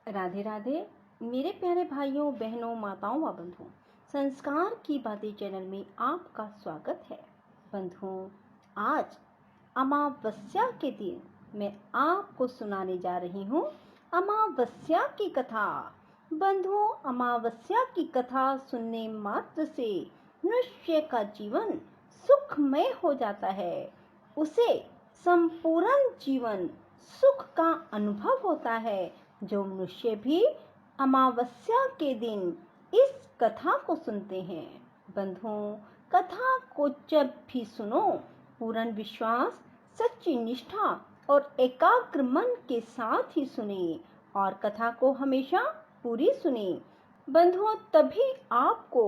राधे राधे मेरे प्यारे भाइयों बहनों माताओं व बंधुओं, संस्कार की बातें चैनल में आपका स्वागत है। बंधुओं, आज अमावस्या के दिन मैं आपको सुनाने जा रही हूँ अमावस्या की कथा। बंधुओं, अमावस्या की कथा सुनने मात्र से मनुष्य का जीवन सुखमय हो जाता है। उसे संपूर्ण जीवन सुख का अनुभव होता है। जो मनुष्य भी अमावस्या के दिन इस कथा को सुनते हैं, बंधुओं, कथा को जब भी सुनो, पूर्ण विश्वास, सच्ची निष्ठा और एकाग्र मन के साथ ही सुने और कथा को हमेशा पूरी सुने। बंधुओं, तभी आपको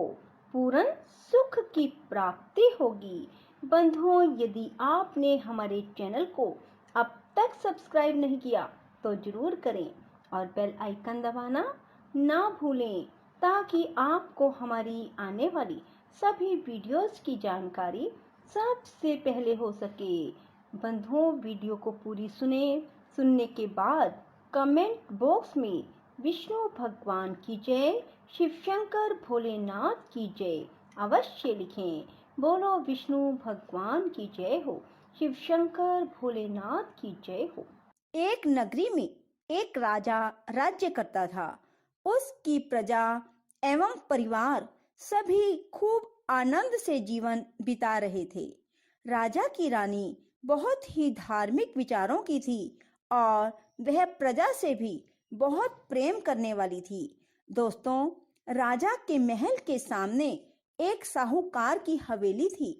पूर्ण सुख की प्राप्ति होगी। बंधुओं, यदि आपने हमारे चैनल को अब तक सब्सक्राइब नहीं किया तो जरूर करें और बेल आइकन दबाना ना भूलें, ताकि आपको हमारी आने वाली सभी वीडियोस की जानकारी सबसे पहले हो सके। बंधुओं, वीडियो को पूरी सुनने के बाद कमेंट बॉक्स में विष्णु भगवान की जय, शिव शंकर भोलेनाथ की जय अवश्य लिखें। बोलो विष्णु भगवान की जय हो, शिव शंकर भोलेनाथ की जय हो। एक नगरी में एक राजा राज्य करता था। उसकी प्रजा एवं परिवार सभी खूब आनंद से जीवन बिता रहे थे। राजा की रानी बहुत ही धार्मिक विचारों की थी और वह प्रजा से भी बहुत प्रेम करने वाली थी। दोस्तों, राजा के महल के सामने एक साहूकार की हवेली थी।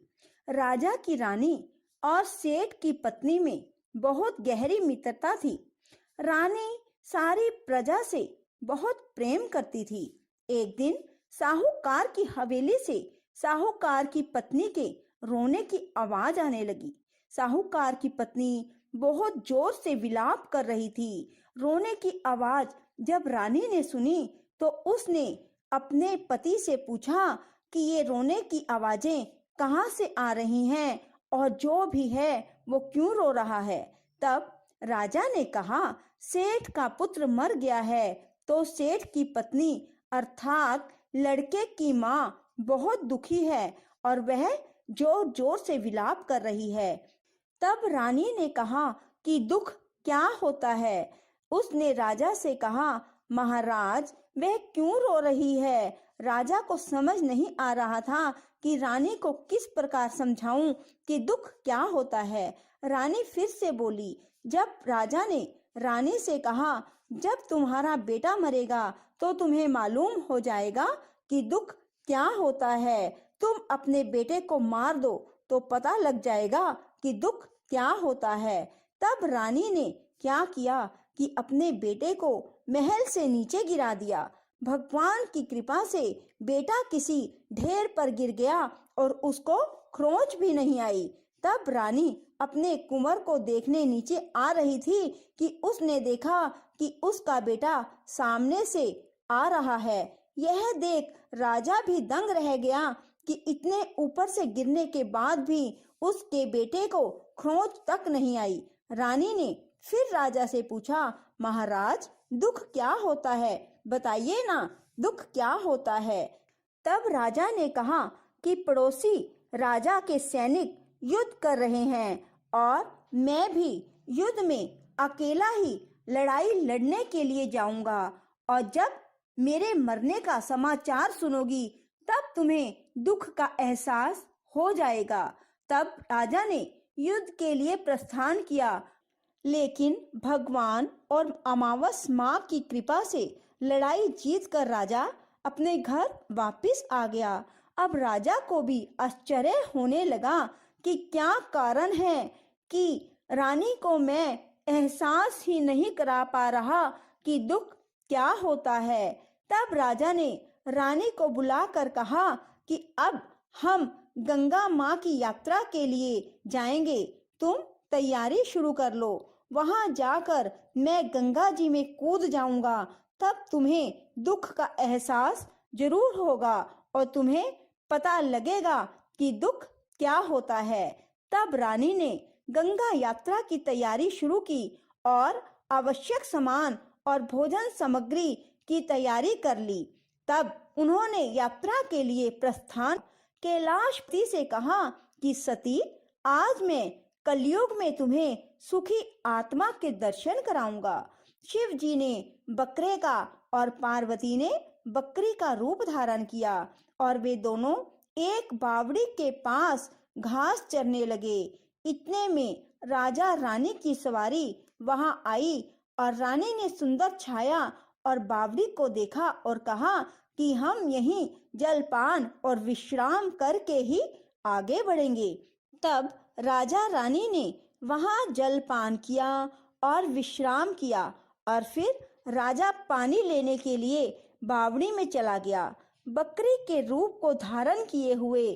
राजा की रानी और सेठ की पत्नी में बहुत गहरी मित्रता थी। रानी सारी प्रजा से बहुत प्रेम करती थी। एक दिन साहूकार की हवेली से साहूकार की पत्नी के रोने की आवाज आने लगी। साहूकार की पत्नी बहुत जोर से विलाप कर रही थी। रोने की आवाज जब रानी ने सुनी तो उसने अपने पति से पूछा कि ये रोने की आवाजें कहाँ से आ रही हैं और जो भी है वो क्यों रो रहा है। तब राजा ने कहा, सेठ का पुत्र मर गया है। तो सेठ की पत्नी अर्थात लड़के की माँ बहुत दुखी है और वह जोर जोर से विलाप कर रही है। तब रानी ने कहा कि दुख क्या होता है। उसने राजा से कहा, महाराज, वह क्यों रो रही है। राजा को समझ नहीं आ रहा था कि रानी को किस प्रकार समझाऊं कि दुख क्या होता है। रानी फिर से बोली। जब राजा ने रानी से कहा, जब तुम्हारा बेटा मरेगा तो तुम्हें मालूम हो जाएगा कि दुख क्या होता है। तुम अपने बेटे को मार दो तो पता लग जाएगा कि दुख क्या होता है। तब रानी ने क्या किया कि अपने बेटे को महल से नीचे गिरा दिया। भगवान की कृपा से बेटा किसी ढेर पर गिर गया और उसको खरोंच भी नहीं आई। तब रानी अपने कुंवर को देखने नीचे आ रही थी कि उसने देखा कि उसका बेटा सामने से आ रहा है। यह देख राजा भी दंग रह गया कि इतने ऊपर से गिरने के बाद भी उसके बेटे को खरोंच तक नहीं आई। रानी ने फिर राजा से पूछा, महाराज, दुख क्या होता है, बताइए ना, दुख क्या होता है। तब राजा ने कहा कि पड़ोसी राजा के सैनिक युद्ध कर रहे हैं और मैं भी युद्ध में अकेला ही लड़ाई लड़ने के लिए जाऊंगा और जब मेरे मरने का समाचार सुनोगी तब तुम्हें दुख का एहसास हो जाएगा। तब राजा ने युद्ध के लिए प्रस्थान किया, लेकिन भगवान और अमावस माँ की कृपा से लड़ाई जीतकर राजा अपने घर वापस आ गया। अब राजा को भी आश्चर्य होने लगा कि क्या कारण है कि रानी को मैं एहसास ही नहीं करा पा रहा कि दुख क्या होता है। तब राजा ने रानी को बुलाकर कहा कि अब हम गंगा माँ की यात्रा के लिए जाएंगे, तुम तैयारी शुरू कर लो। वहां जाकर मैं गंगा जी में कूद जाऊंगा, तब तुम्हें दुख का एहसास जरूर होगा और तुम्हें पता लगेगा कि दुख क्या होता है। तब रानी ने गंगा यात्रा की तैयारी शुरू की और आवश्यक सामान और भोजन सामग्री की तैयारी कर ली। तब उन्होंने यात्रा के लिए प्रस्थान। कैलाशपति से कहा कि सती, आज मैं कलयुग में तुम्हें सुखी आत्मा के दर्शन कराऊंगा। शिव जी ने बकरे का और पार्वती ने बकरी का रूप धारण किया और वे दोनों एक बावड़ी के पास घास चरने लगे। इतने में राजा रानी की सवारी वहां आई और रानी ने सुंदर छाया और बावड़ी को देखा और कहा कि हम यहीं जलपान और विश्राम करके ही आगे बढ़ेंगे। तब राजा रानी ने वहां जलपान किया और विश्राम किया और फिर राजा पानी लेने के लिए बावड़ी में चला गया। बकरी के रूप को धारण किए हुए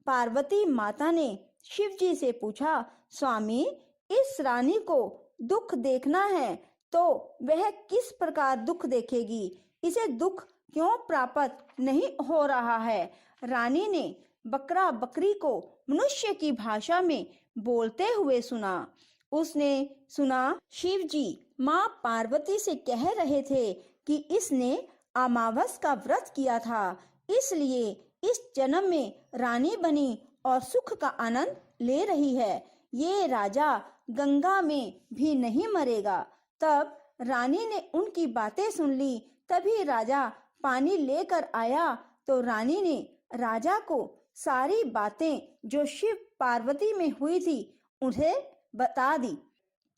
पार्वती माता ने शिव जी से पूछा, स्वामी, इस रानी को दुख देखना है तो वह किस प्रकार दुख देखेगी? इसे दुख क्यों प्राप्त नहीं हो रहा है? रानी ने बकरा बकरी को मनुष्य की भाषा में बोलते हुए सुना। उसने सुना शिव जी माँ पार्वती से कह रहे थे कि इसने अमावस का व्रत किया था, इसलिए इस जन्म में रानी बनी और सुख का आनंद ले रही है। ये राजा गंगा में भी नहीं मरेगा। तब रानी ने उनकी बातें सुन ली। तभी राजा पानी लेकर आया तो रानी ने राजा को सारी बातें जो शिव पार्वती में हुई थी उन्हें बता दी।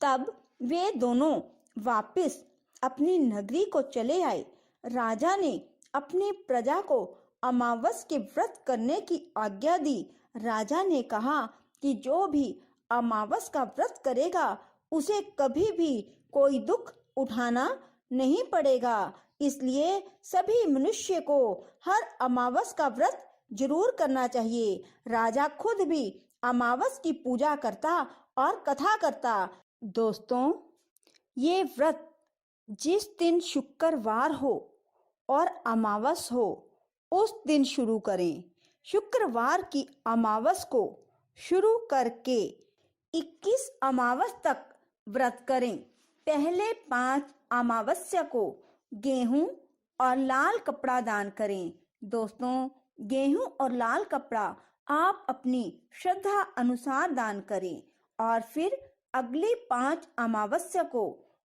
तब वे दोनों वापस अपनी नगरी को चले आए। राजा ने अपनी प्रजा को अमावस के व्रत करने की आज्ञा दी। राजा ने कहा कि जो भी अमावस का व्रत करेगा उसे कभी भी कोई दुख उठाना नहीं पड़ेगा। इसलिए सभी मनुष्य को हर अमावस का व्रत जरूर करना चाहिए। राजा खुद भी अमावस की पूजा करता और कथा करता। दोस्तों, ये व्रत जिस दिन शुक्रवार हो और अमावस हो उस दिन शुरू करें। शुक्रवार की अमावस को शुरू करके 21 अमावस तक व्रत करें। पहले 5 अमावस्या को गेहूं और लाल कपड़ा दान करें। दोस्तों, गेहूं और लाल कपड़ा आप अपनी श्रद्धा अनुसार दान करें और फिर अगली 5 अमावस्या को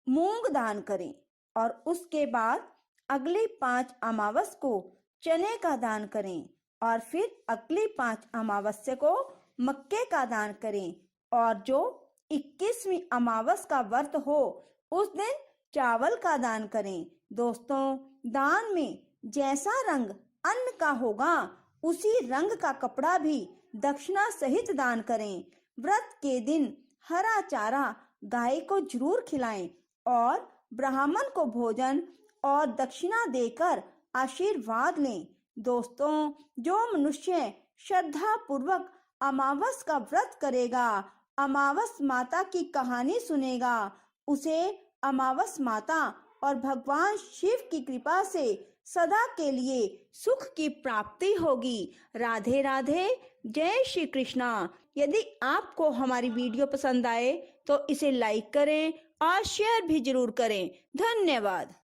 मूंग दान करें और उसके बाद अगली 5 अमावस को चने का दान करें और फिर अगली 5 अमावस्या को मक्के का दान करें और जो 21वीं अमावस का व्रत हो उस दिन चावल का दान करें। दोस्तों, दान में जैसा रंग अन्न का होगा उसी रंग का कपड़ा भी दक्षिणा सहित दान करें। व्रत के दिन हरा चारा गाय को जरूर खिलाएं और ब्राह्मण को भोजन और दक्षिणा देकर आशीर्वाद लें। दोस्तों, जो मनुष्य श्रद्धा पूर्वक अमावस का व्रत करेगा, अमावस माता की कहानी सुनेगा, उसे अमावस माता और भगवान शिव की कृपा से सदा के लिए सुख की प्राप्ति होगी। राधे राधे, जय श्री कृष्णा। यदि आपको हमारी वीडियो पसंद आए तो इसे लाइक करें और शेयर भी जरूर करें। धन्यवाद।